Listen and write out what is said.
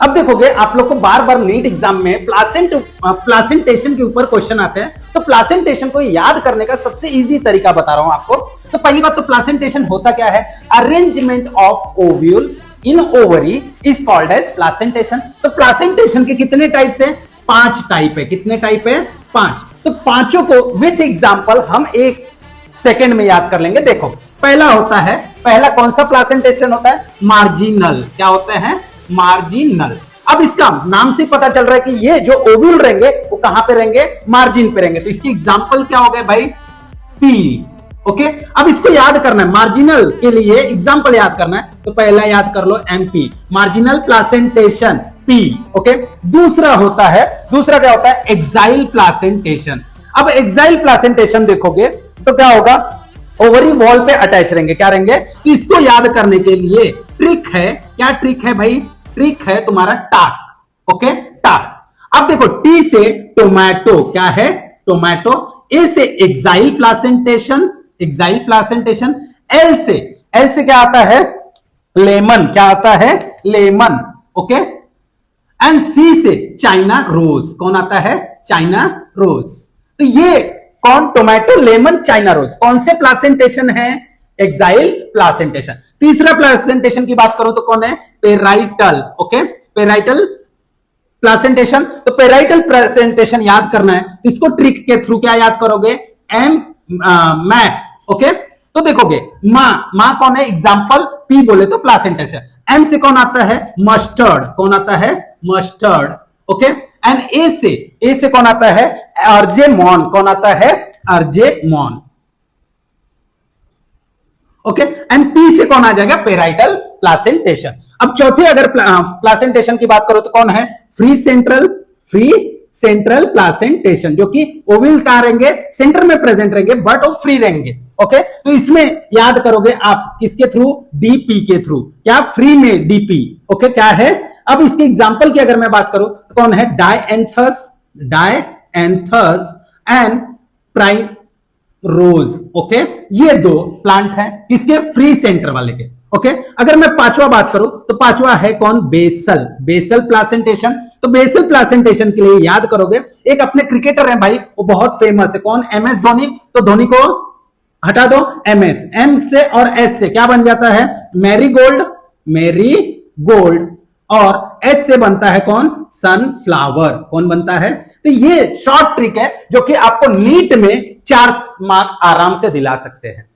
अब देखोगे आप लोग को बार बार नीट एग्जाम में प्लासेंटेशन के ऊपर क्वेश्चन आते हैं, तो प्लासेंटेशन को याद करने का सबसे इजी तरीका बता रहा हूं आपको। तो पहली बात तो प्लासेंटेशन होता क्या है, arrangement of ovule in ovary is called as placentation. तो प्लासेंटेशन के कितने टाइप्स है, 5 टाइप है। कितने टाइप है, 5। तो पांचों को विथ एग्जांपल हम 1 सेकेंड में याद कर लेंगे। देखो पहला होता है, पहला कौन सा प्लासेंटेशन होता है, मार्जिनल। क्या होता है, मार्जिनल। अब इसका नाम से पता चल रहा है कि ये जो ओव्यूल रहेंगे वो कहां पे रहेंगे, मार्जिन पे रहेंगे। तो इसकी एग्जांपल क्या हो गए भाई, पी। ओके, अब इसको याद करना है, मार्जिनल के लिए एग्जांपल याद करना है, तो पहला याद कर लो MP, marginal placentation, P. Okay, दूसरा होता है, दूसरा क्या होता है, एक्साइल प्लासेंटेशन। अब एक्साइल प्लासेंटेशन देखोगे तो क्या होगा, ओवरी वॉल पे अटैच रहेंगे। क्या रहेंगे, तो इसको याद करने के लिए ट्रिक है। क्या ट्रिक है भाई, ट्रिक है तुम्हारा टाक। ओके, टाक। अब देखो टी से टोमेटो, क्या है, टोमेटो। ए से axile placentation, axile placentation. L से क्या आता है, लेमन। क्या आता है, लेमन। ओके, एंड सी से चाइना रोज। कौन आता है, चाइना रोज। तो ये कौन, टोमेटो, लेमन, चाइना रोज, कौन से प्लासेंटेशन है, एक्साइल प्लासेंटेशन। तीसरा प्लासेंटेशन की बात करो तो कौन है, पेराइटल। Okay, parietal placentation. तो पेराइटल प्लासेंटेशन याद करना है, इसको ट्रिक के थ्रू क्या याद करोगे, मैट। ओके, तो देखोगे मां कौन है, एग्जांपल, पी बोले तो प्लासेंटेशन। एम से कौन आता है, मस्टर्ड। कौन आता है, मस्टर्ड। ओके, एंड ए से कौन आता है, अर्जेमॉन। कौन आता है, अर्जेमॉन। ओके, एंड पी से कौन आ जाएगा, पेराइटल प्लासेंटेशन। अब चौथे अगर प्लासेंटेशन की बात करो तो कौन है, फ्री सेंट्रल प्लासेंटेशन, जो कि ओव्यूल कहां रहेंगे, सेंटर में प्रेजेंट रहेंगे बट वो फ्री रहेंगे। ओके, तो इसमें याद करोगे आप किसके थ्रू, डीपी के थ्रू। क्या, फ्री में डीपी। ओके, क्या है। अब इसके एग्जांपल की अगर मैं बात करूं तो कौन है, डायएंथस एंड प्राइमरोज। ओके, ये 2 प्लांट है किसके, फ्री सेंटर वाले के। ओके, अगर मैं पांचवा बात करूं तो पांचवा है कौन, बेसल प्लासेंटेशन। तो बेसल प्लासेंटेशन के लिए याद करोगे, एक अपने क्रिकेटर है भाई, वो बहुत फेमस है, कौन, एमएस धोनी। तो धोनी को हटा दो, एमएस, एम से और एस से क्या बन जाता है, मैरी गोल्ड, और एस से बनता है कौन, सनफ्लावर। कौन बनता है। तो ये शॉर्ट ट्रिक है जो कि आपको नीट में 4 मार्क आराम से दिला सकते हैं।